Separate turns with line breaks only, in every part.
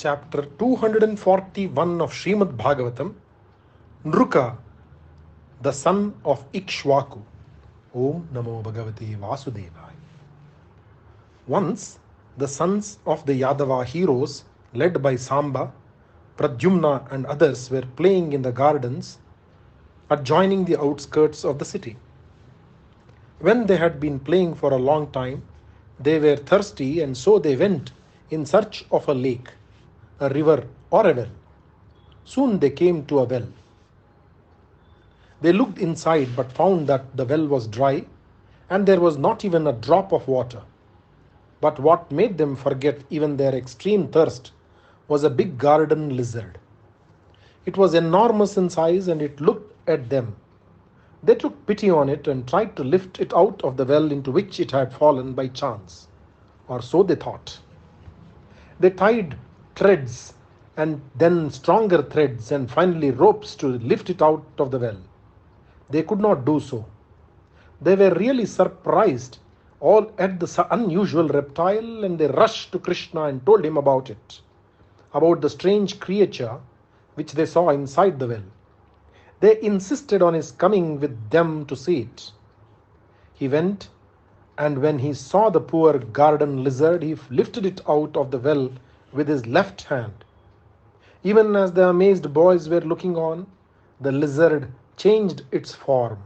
chapter 241 of Shrimadbhagavatam, Nruka, the son of Ikshvaku. Om Namo Bhagavate Vasudevaya. Once, the sons of the Yadava heroes, led by Samba, Pradyumna and others, were playing in the gardens adjoining the outskirts of the city. When they had been playing for a long time, they were thirsty, and so they went in search of a lake, a river, or a well. Soon they came to a well. They looked inside but found that the well was dry and there was not even a drop of water. But what made them forget even their extreme thirst was a big garden lizard. It was enormous in size and it looked at them. They took pity on it and tried to lift it out of the well into which it had fallen by chance, or so they thought. They tied threads and then stronger threads and finally ropes to lift it out of the well. They could not do so. They were really surprised all at the unusual reptile, and they rushed to Krishna and told him about it, about the strange creature which they saw inside the well. They insisted on his coming with them to see it. He went, and when he saw the poor garden lizard, he lifted it out of the well with his left hand. Even as the amazed boys were looking on, the lizard changed its form.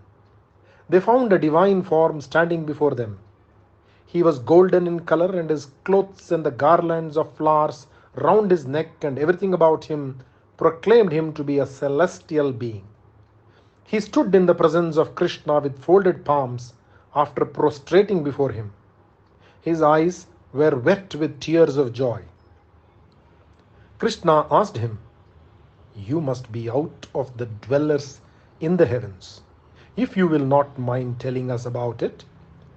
They found a divine form standing before them. He was golden in color, and his clothes and the garlands of flowers round his neck and everything about him proclaimed him to be a celestial being. He stood in the presence of Krishna with folded palms after prostrating before him. His eyes were wet with tears of joy. Krishna asked him, "You must be out of the dwellers in the heavens. If you will not mind telling us about it,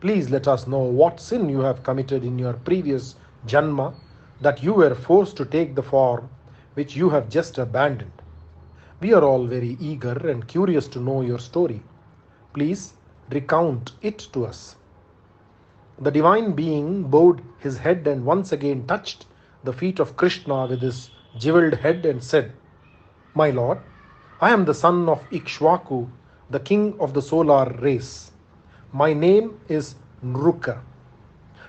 please let us know what sin you have committed in your previous Janma that you were forced to take the form which you have just abandoned. We are all very eager and curious to know your story. Please recount it to us." The divine being bowed his head and once again touched the feet of Krishna with his jeweled head and said, "My lord, I am the son of Ikshvaku, the king of the solar race. My name is Nruka.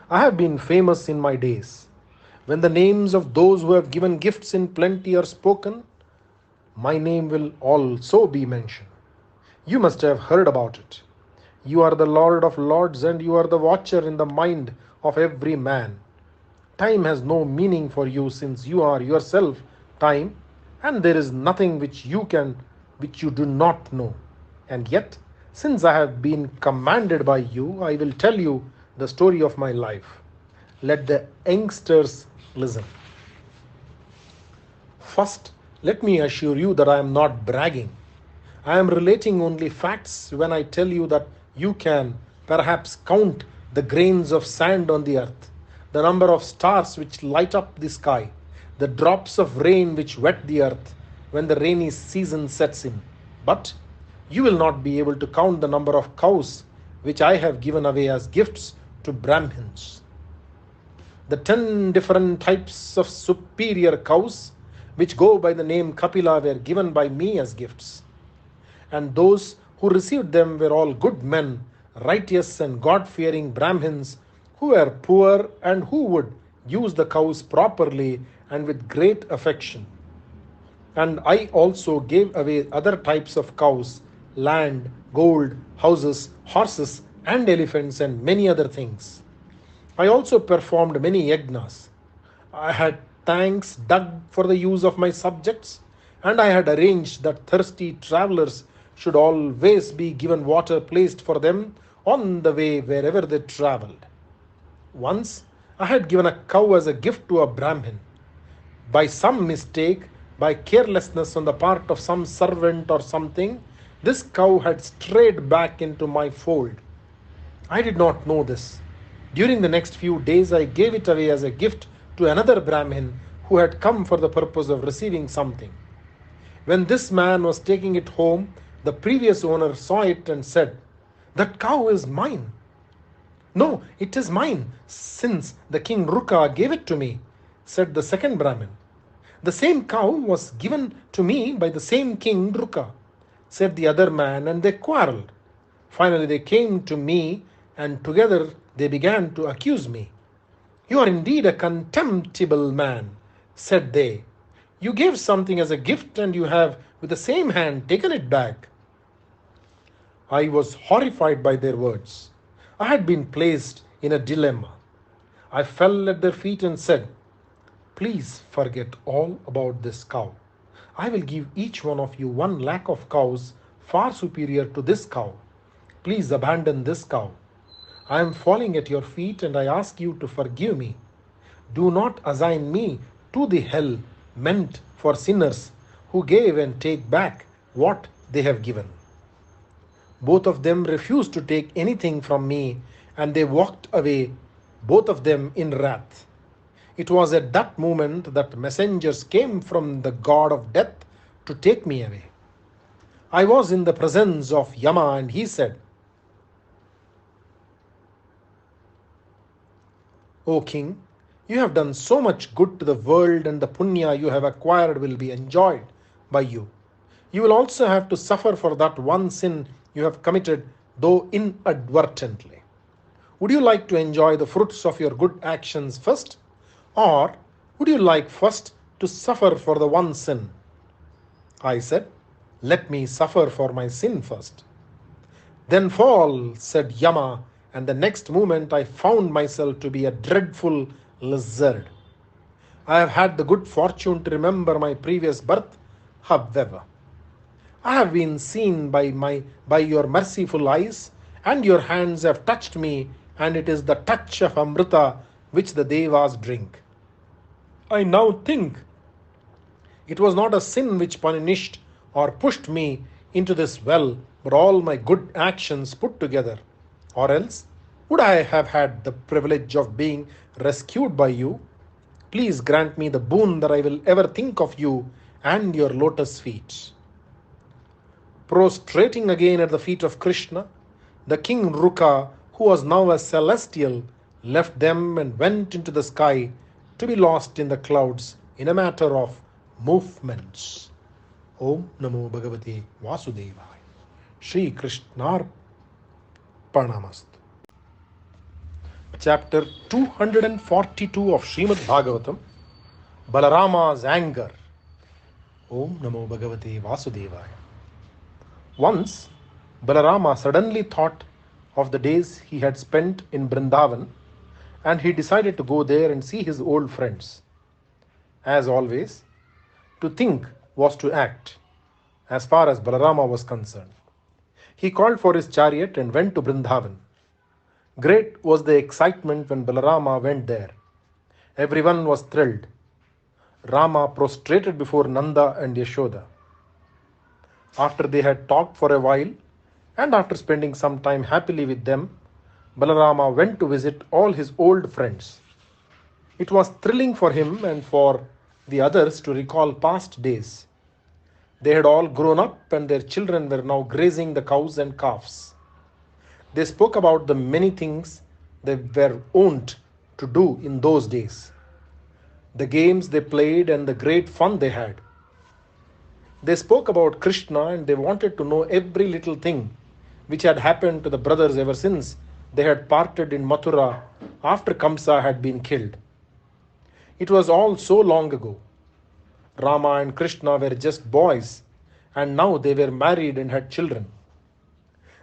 I have been famous in my days. When the names of those who have given gifts in plenty are spoken, my name will also be mentioned. You must have heard about it. You are the Lord of Lords, and you are the watcher in the mind of every man. Time has no meaning for you, since you are yourself time, and there is nothing which you do not know. And yet, since I have been commanded by you, I will tell you the story of my life. Let the youngsters listen. First, let me assure you that I am not bragging. I am relating only facts when I tell you that you can perhaps count the grains of sand on the earth, the number of stars which light up the sky, the drops of rain which wet the earth when the rainy season sets in. But you will not be able to count the number of cows which I have given away as gifts to Brahmins. The 10 different types of superior cows which go by the name Kapila were given by me as gifts. And those who received them were all good men, righteous and God-fearing Brahmins who were poor and who would use the cows properly and with great affection. And I also gave away other types of cows, land, gold, houses, horses, and elephants, and many other things. I also performed many yajnas. I had tanks dug for the use of my subjects, and I had arranged that thirsty travelers should always be given water placed for them on the way wherever they traveled. Once, I had given a cow as a gift to a Brahmin. By some mistake, by carelessness on the part of some servant or something, this cow had strayed back into my fold. I did not know this. During the next few days, I gave it away as a gift to another Brahmin who had come for the purpose of receiving something. When this man was taking it home, the previous owner saw it and said, "That cow is mine." "No, it is mine, since the king Ruka gave it to me," said the second Brahmin. The same cow was given to me by the same king Druka, said the other man, and they quarreled. Finally, they came to me, and together they began to accuse me. You are indeed a contemptible man, said they. You gave something as a gift, and you have, with the same hand, taken it back. I was horrified by their words. I had been placed in a dilemma. I fell at their feet and said, Please forget all about this cow. I will give each one of you 1 lakh of cows far superior to this cow. Please abandon this cow. I am falling at your feet and I ask you to forgive me. Do not assign me to the hell meant for sinners who gave and take back what they have given. Both of them refused to take anything from me, and they walked away, both of them in wrath. It was at that moment that messengers came from the god of death to take me away. I was in the presence of Yama, and he said, O king, you have done so much good to the world, and the punya you have acquired will be enjoyed by you. You will also have to suffer for that one sin you have committed, though inadvertently. Would you like to enjoy the fruits of your good actions first? Or would you like first to suffer for the one sin? I said, Let me suffer for my sin first. Then fall, said Yama, and the next moment I found myself to be a dreadful lizard. I have had the good fortune to remember my previous birth, however. I have been seen by your merciful eyes, and your hands have touched me, and it is the touch of Amrita which the Devas drink. I now think it was not a sin which punished or pushed me into this well, but all my good actions put together. Or else, would I have had the privilege of being rescued by you? Please grant me the boon that I will ever think of you and your lotus feet. Prostrating again at the feet of Krishna, the king Ruka, who was now a celestial, left them and went into the sky to be lost in the clouds in a matter of movements. Om Namo Bhagavate Vasudevaya. Shri Krishnar Pranamastu. Chapter 242 of Shrimadbhagavatam, Balarama's anger. Om Namo Bhagavate Vasudevaya. Once, Balarama suddenly thought of the days he had spent in Vrindavan, and he decided to go there and see his old friends. As always, to think was to act, as far as Balarama was concerned. He called for his chariot and went to Vrindavan. Great was the excitement when Balarama went there. Everyone was thrilled. Rama prostrated before Nanda and Yashoda. After they had talked for a while, and after spending some time happily with them, Balarama went to visit all his old friends. It was thrilling for him and for the others to recall past days. They had all grown up, and their children were now grazing the cows and calves. They spoke about the many things they were wont to do in those days, the games they played and the great fun they had. They spoke about Krishna, and they wanted to know every little thing which had happened to the brothers ever since they had parted in Mathura after Kamsa had been killed. It was all so long ago. Rama and Krishna were just boys, and now they were married and had children.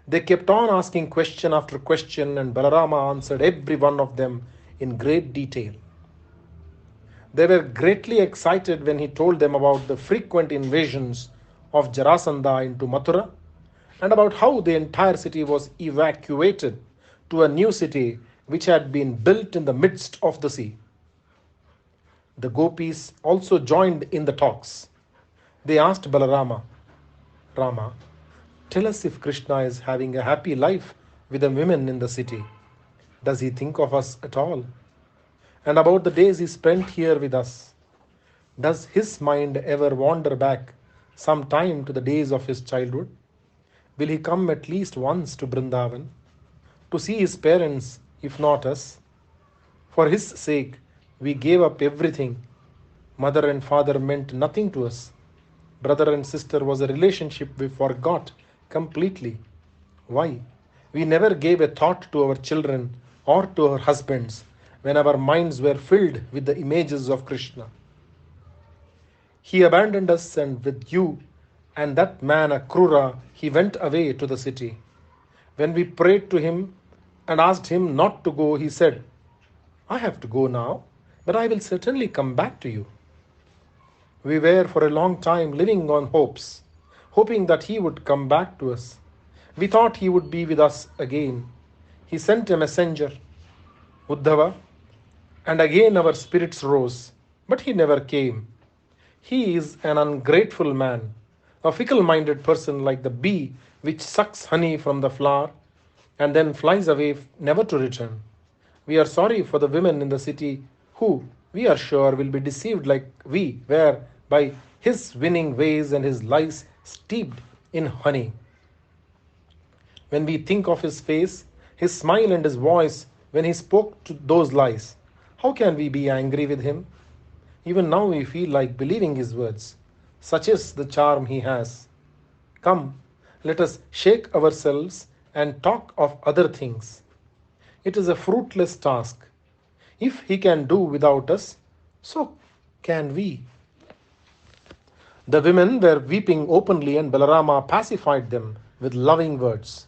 They kept on asking question after question, and Balarama answered every one of them in great detail. They were greatly excited when he told them about the frequent invasions of Jarasandha into Mathura, and about how the entire city was evacuated to a new city which had been built in the midst of the sea. The gopis also joined in the talks. They asked Balarama, Rama, tell us if Krishna is having a happy life with the women in the city. Does he think of us at all? And about the days he spent here with us. Does his mind ever wander back some time to the days of his childhood? Will he come at least once to Vrindavan to see his parents, if not us? For his sake, we gave up everything. Mother and father meant nothing to us. Brother and sister was a relationship we forgot completely. Why? We never gave a thought to our children or to our husbands when our minds were filled with the images of Krishna. He abandoned us, and with you and that man Akrura, he went away to the city. When we prayed to him and asked him not to go, he said, I have to go now, but I will certainly come back to you. We were for a long time living on hopes, hoping that he would come back to us. We thought he would be with us again. He sent a messenger, Uddhava, and again our spirits rose, but he never came. He is an ungrateful man, a fickle-minded person like the bee which sucks honey from the flower and then flies away never to return. We are sorry for the women in the city who, we are sure, will be deceived like we were by his winning ways and his lies steeped in honey. When we think of his face, his smile and his voice when he spoke to those lies, how can we be angry with him? Even now we feel like believing his words. Such is the charm he has. Come, let us shake ourselves and talk of other things. It is a fruitless task. If he can do without us, so can we. The women were weeping openly, and Balarama pacified them with loving words.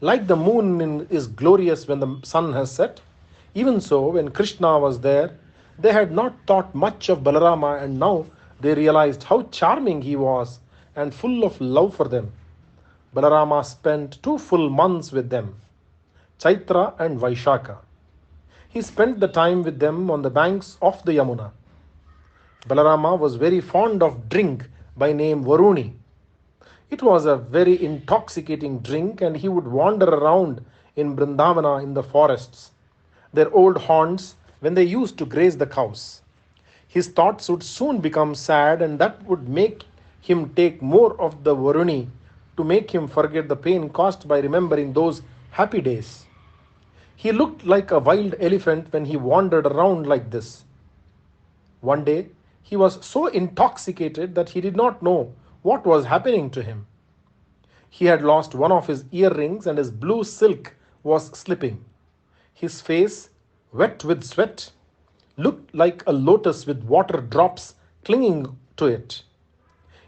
Like the moon is glorious when the sun has set, even so when Krishna was there, they had not thought much of Balarama, and now they realized how charming he was and full of love for them. Balarama spent 2 full months with them, Chaitra and Vaishaka. He spent the time with them on the banks of the Yamuna. Balarama was very fond of drink by name Varuni. It was a very intoxicating drink, and he would wander around in Vrindavana in the forests, their old haunts when they used to graze the cows. His thoughts would soon become sad, and that would make him take more of the Varuni to make him forget the pain caused by remembering those happy days. He looked like a wild elephant when he wandered around like this. One day, he was so intoxicated that he did not know what was happening to him. He had lost one of his earrings, and his blue silk was slipping. His face, wet with sweat, looked like a lotus with water drops clinging to it.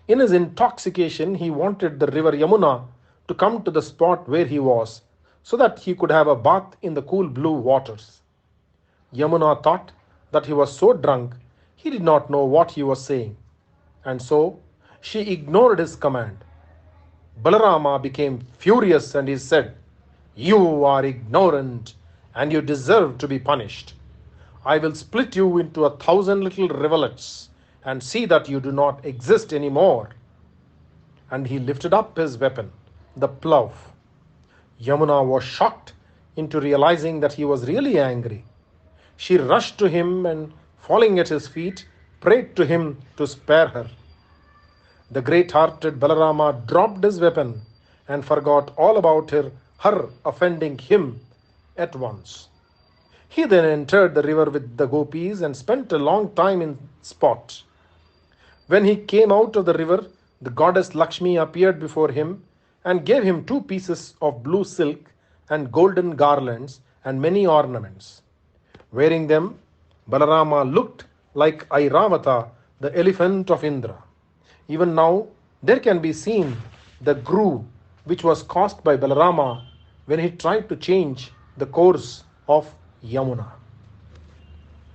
In his intoxication, he wanted the river Yamuna to come to the spot where he was, so that he could have a bath in the cool blue waters. Yamuna thought that he was so drunk, he did not know what he was saying, and so she ignored his command. Balarama became furious, and he said, "You are ignorant, and you deserve to be punished. I will split you into 1,000 little rivulets and see that you do not exist anymore." And he lifted up his weapon, the plough. Yamuna was shocked into realizing that he was really angry. She rushed to him and, falling at his feet, prayed to him to spare her. The great-hearted Balarama dropped his weapon and forgot all about her offending him at once. He then entered the river with the gopis and spent a long time in sport. When he came out of the river, the goddess Lakshmi appeared before him and gave him 2 pieces of blue silk and golden garlands and many ornaments. Wearing them, Balarama looked like Airavata, the elephant of Indra. Even now, there can be seen the groove which was caused by Balarama when he tried to change the course of Yamuna.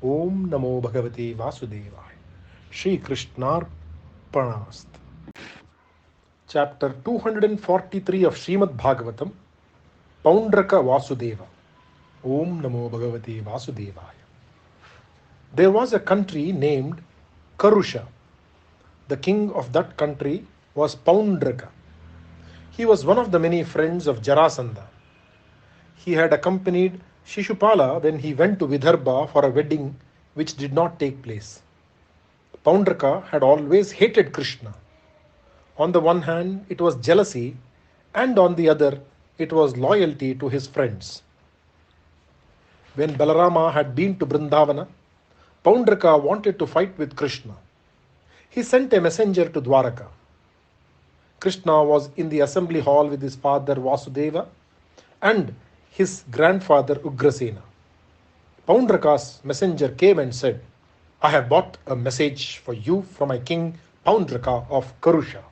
Om Namo Bhagavate Vasudevaya. Shri Krishnarpanamast. Chapter 243 of Shrimadbhagavatam, Paundraka Vasudeva. Om Namo Bhagavate Vasudevaya. There was a country named Karusha. The king of that country was Paundraka. He was one of the many friends of Jarasandha. He had accompanied Shishupala when he went to Vidarbha for a wedding which did not take place. Paundraka had always hated Krishna. On the one hand, it was jealousy, and on the other, it was loyalty to his friends. When Balarama had been to Vrindavana, Paundraka wanted to fight with Krishna. He sent a messenger to Dwaraka. Krishna was in the assembly hall with his father Vasudeva and his grandfather Ugrasena. Paundraka's messenger came and said, I have brought a message for you from my king Paundraka of Karusha.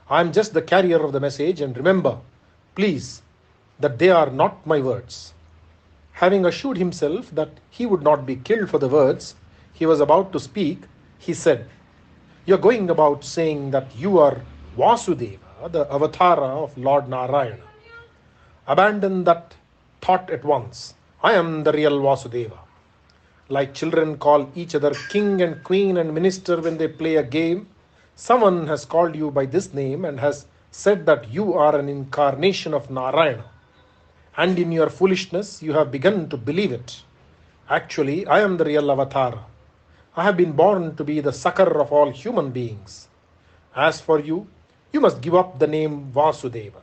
I am just the carrier of the message, and remember, please, that they are not my words. Having assured himself that he would not be killed for the words he was about to speak, he said, You are going about saying that you are Vasudeva, the avatara of Lord Narayana. Abandon that thought at once. I am the real Vasudeva. Like children call each other king and queen and minister when they play a game, someone has called you by this name and has said that you are an incarnation of Narayana. And in your foolishness, you have begun to believe it. Actually, I am the real avatara. I have been born to be the succor of all human beings. As for you, you must give up the name Vasudeva.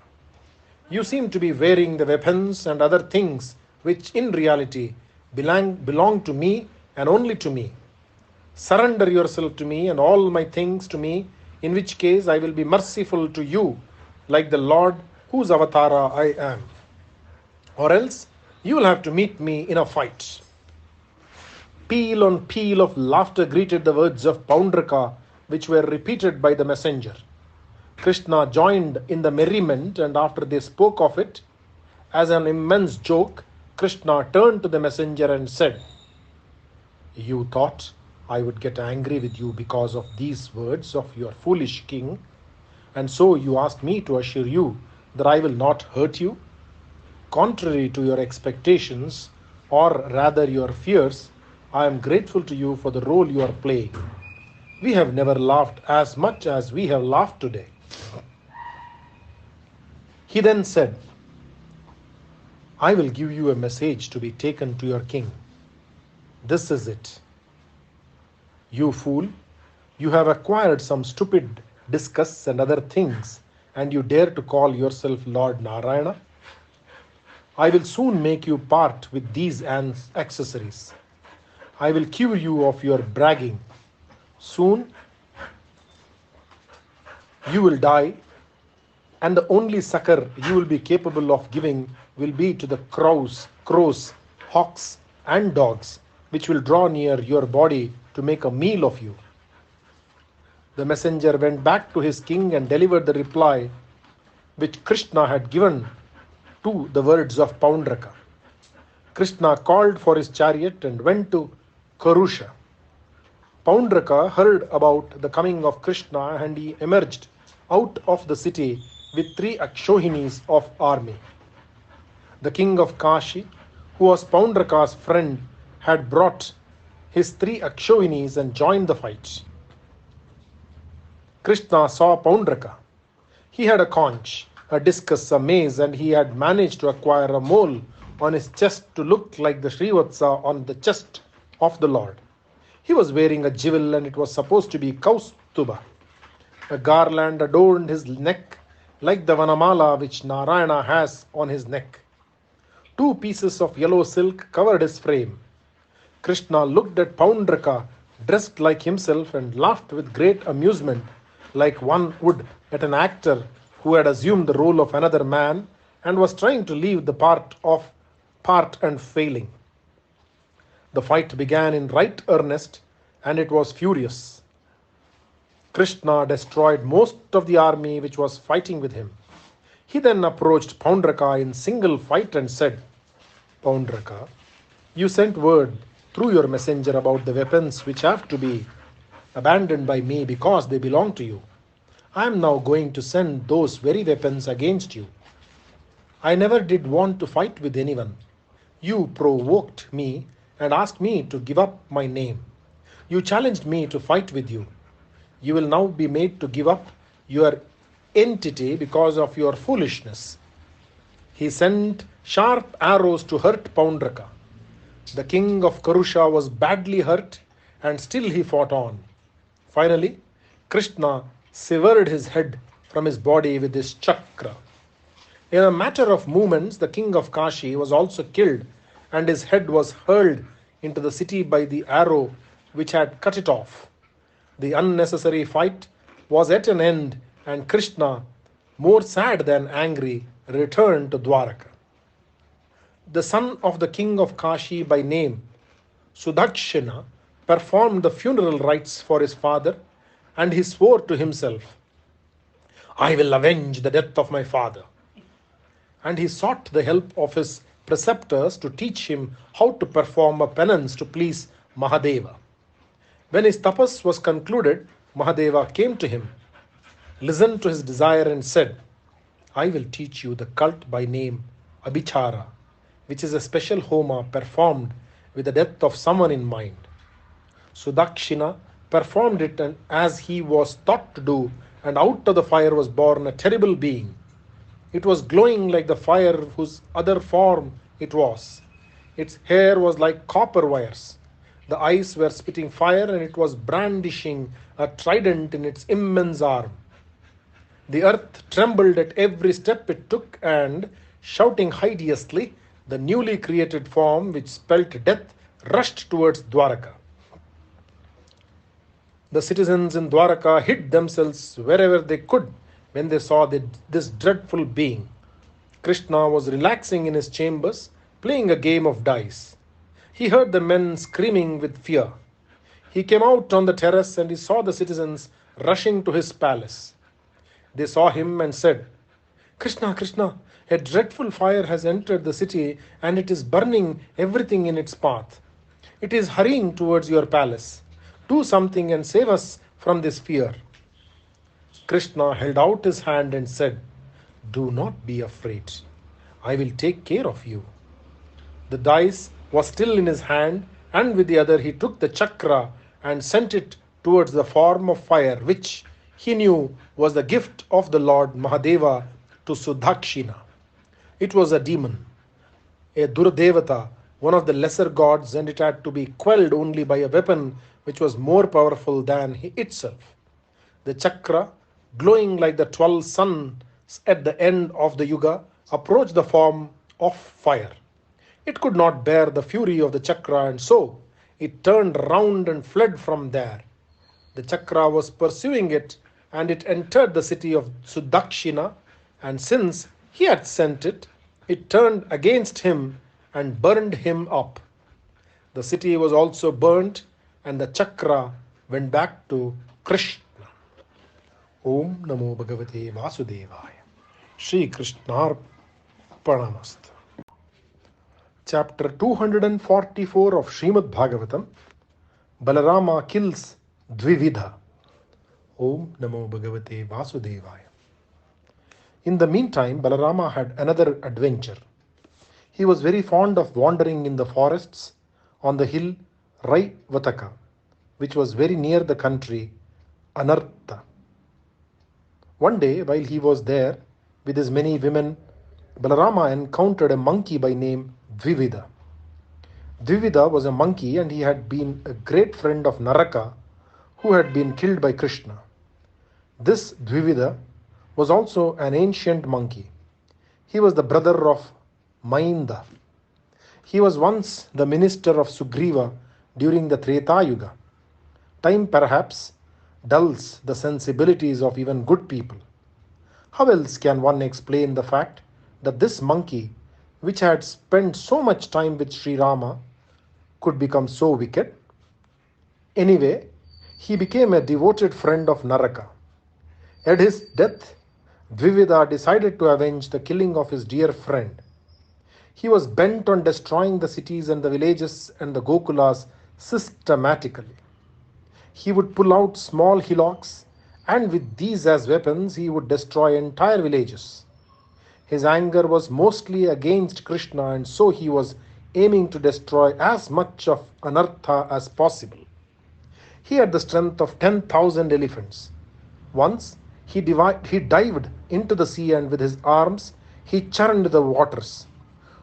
You seem to be wearing the weapons and other things which in reality belong to me and only to me. Surrender yourself to me and all my things to me, in which case I will be merciful to you like the Lord whose avatara I am. Or else you will have to meet me in a fight. Peal on peal of laughter greeted the words of Paundraka, which were repeated by the messenger. Krishna joined in the merriment, and after they spoke of it as an immense joke, Krishna turned to the messenger and said, You thought I would get angry with you because of these words of your foolish king, and so you asked me to assure you that I will not hurt you? Contrary to your expectations, or rather your fears, I am grateful to you for the role you are playing. We have never laughed as much as we have laughed today. He then said, I will give you a message to be taken to your king. This is it. You fool, you have acquired some stupid discus and other things, and you dare to call yourself Lord Narayana? I will soon make you part with these accessories. I will cure you of your bragging. Soon you will die, and the only succor you will be capable of giving will be to the crows, hawks, and dogs, which will draw near your body to make a meal of you. The messenger went back to his king and delivered the reply which Krishna had given to the words of Paundraka. Krishna called for his chariot and went to Karusha. Paundraka heard about the coming of Krishna, and he emerged out of the city with 3 Akshohinis of army. The king of Kashi, who was Paundraka's friend, had brought his 3 Akshohinis and joined the fight. Krishna saw Paundraka. He had a conch, a discus, a mace, and he had managed to acquire a mole on his chest to look like the Srivatsa on the chest of the Lord. He was wearing a jewel, and it was supposed to be Kaustuba. A garland adorned his neck like the Vanamala which Narayana has on his neck. 2 pieces of yellow silk covered his frame. Krishna looked at Paundraka dressed like himself and laughed with great amusement, like one would at an actor who had assumed the role of another man and was trying to leave the part and failing. The fight began in right earnest, and it was furious. Krishna destroyed most of the army which was fighting with him. He then approached Paundraka in single fight and said, Paundraka, you sent word through your messenger about the weapons which have to be abandoned by me because they belong to you. I am now going to send those very weapons against you. I never did want to fight with anyone. You provoked me and asked me to give up my name. You challenged me to fight with you. You will now be made to give up your entity because of your foolishness. He sent sharp arrows to hurt Paundraka. The king of Karusha was badly hurt, and still he fought on. Finally, Krishna severed his head from his body with his chakra. In a matter of moments, the king of Kashi was also killed, and his head was hurled into the city by the arrow which had cut it off. The unnecessary fight was at an end, and Krishna, more sad than angry, returned to Dwaraka. The son of the king of Kashi by name, Sudakshina, performed the funeral rites for his father, and he swore to himself, "I will avenge the death of my father." And he sought the help of his preceptors to teach him how to perform a penance to please Mahadeva. When his tapas was concluded, Mahadeva came to him, listened to his desire, and said, "I will teach you the cult by name Abhichara, which is a special homa performed with the death of someone in mind." Sudakshina performed it as he was taught to do, and out of the fire was born a terrible being. It was glowing like the fire whose other form it was. Its hair was like copper wires. The eyes were spitting fire, and it was brandishing a trident in its immense arm. The earth trembled at every step it took, and, shouting hideously, the newly created form which spelt death rushed towards Dwaraka. The citizens in Dwaraka hid themselves wherever they could when they saw this dreadful being. Krishna was relaxing in his chambers, playing a game of dice. He heard the men screaming with fear. He came out on the terrace, and he saw the citizens rushing to his palace. They saw him and said, "Krishna, Krishna, a dreadful fire has entered the city, and it is burning everything in its path. It is hurrying towards your palace. Do something and save us from this fear." Krishna held out his hand and said, "Do not be afraid. I will take care of you." The dice was still in his hand, and with the other he took the chakra and sent it towards the form of fire, which he knew was the gift of the Lord Mahadeva to Sudakshina. It was a demon, a Duradevata, one of the lesser gods, and it had to be quelled only by a weapon which was more powerful than he itself. The chakra, glowing like the 12 suns at the end of the yuga, approached the form of fire. It could not bear the fury of the chakra, and so it turned round and fled from there. The chakra was pursuing it, and it entered the city of Sudakshina, and since he had sent it, it turned against him and burned him up. The city was also burnt, and the chakra went back to Krishna. Om Namo Bhagavate Vasudevaya. Shri Krishnarpanamast. Chapter 244 of Shrimadbhagavatam. Balarama kills Dvividha. Om Namo Bhagavate Vasudevaya. In the meantime, Balarama had another adventure. He was very fond of wandering in the forests on the hill Raivataka, which was very near the country Anartha. One day, while he was there with his many women, Balarama encountered a monkey by name Dvividha. Dvividha was a monkey, and he had been a great friend of Naraka, who had been killed by Krishna. This Dvividha was also an ancient monkey. He was the brother of Mainda. He was once the minister of Sugriva during the Treta Yuga. Time perhaps dulls the sensibilities of even good people. How else can one explain the fact that this monkey, which had spent so much time with Sri Rama, could become so wicked? Anyway, he became a devoted friend of Naraka. At his death, Dvividha decided to avenge the killing of his dear friend. He was bent on destroying the cities and the villages and the Gokulas systematically. He would pull out small hillocks, and with these as weapons, he would destroy entire villages. His anger was mostly against Krishna, and so he was aiming to destroy as much of Anartha as possible. He had the strength of 10,000 elephants. Once, he dived into the sea, and with his arms, he churned the waters.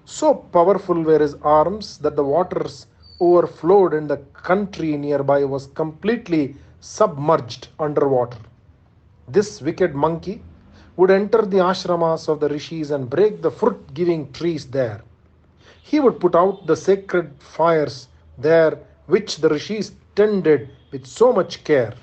So powerful were his arms that the waters overflowed, and the country nearby was completely submerged underwater. This wicked monkey would enter the ashramas of the rishis and break the fruit-giving trees there. He would put out the sacred fires there which the rishis tended with so much care.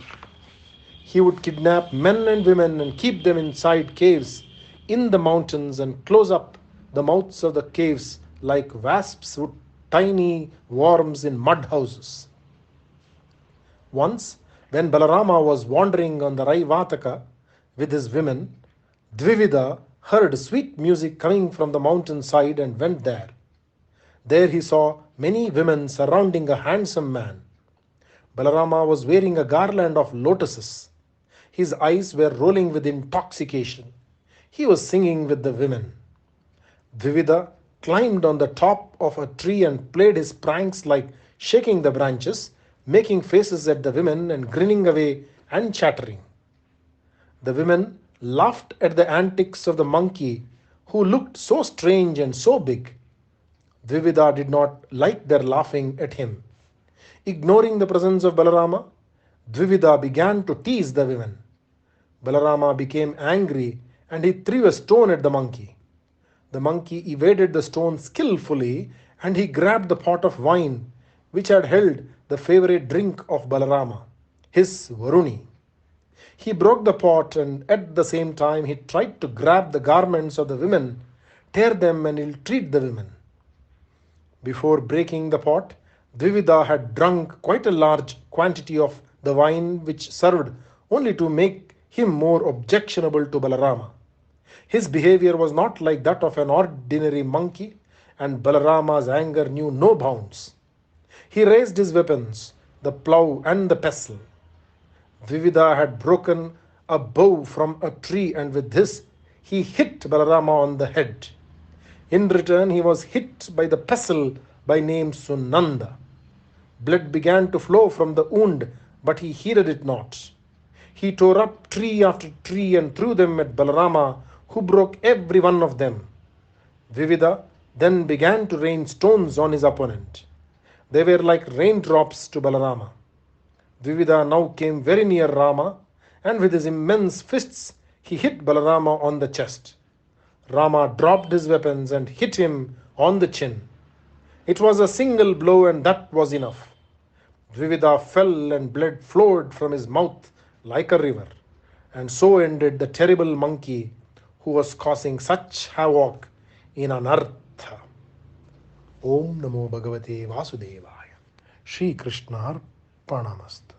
He would kidnap men and women and keep them inside caves in the mountains and close up the mouths of the caves like wasps would tiny worms in mud houses. Once, when Balarama was wandering on the Raivataka with his women, Dvivida heard sweet music coming from the mountain side and went there. There he saw many women surrounding a handsome man. Balarama was wearing a garland of lotuses. His eyes were rolling with intoxication. He was singing with the women. Dvivida climbed on the top of a tree and played his pranks like shaking the branches, making faces at the women and grinning away and chattering. The women laughed at the antics of the monkey, who looked so strange and so big. Dvivida did not like their laughing at him. Ignoring the presence of Balarama, Dvivida began to tease the women. Balarama became angry and he threw a stone at the monkey. The monkey evaded the stone skillfully and he grabbed the pot of wine which had held the favorite drink of Balarama, his Varuni. He broke the pot and at the same time he tried to grab the garments of the women, tear them and ill-treat the women. Before breaking the pot, Dvivida had drunk quite a large quantity of the wine which served only to make him more objectionable to Balarama. His behavior was not like that of an ordinary monkey, and Balarama's anger knew no bounds. He raised his weapons, the plough and the pestle. Dvivida had broken a bow from a tree, and with this he hit Balarama on the head. In return, he was hit by the pestle by name Sunanda. Blood began to flow from the wound, but he heeded it not. He tore up tree after tree and threw them at Balarama, who broke every one of them. Dvivida then began to rain stones on his opponent. They were like raindrops to Balarama. Dvivida now came very near Rama, and with his immense fists he hit Balarama on the chest. Rama dropped his weapons and hit him on the chin. It was a single blow and that was enough. Dvivida fell and blood flowed from his mouth like a river. And so ended the terrible monkey who was causing such havoc in Anartha. Om Namo Bhagavate Vasudevaya. Shri Krishna Arpanamastu.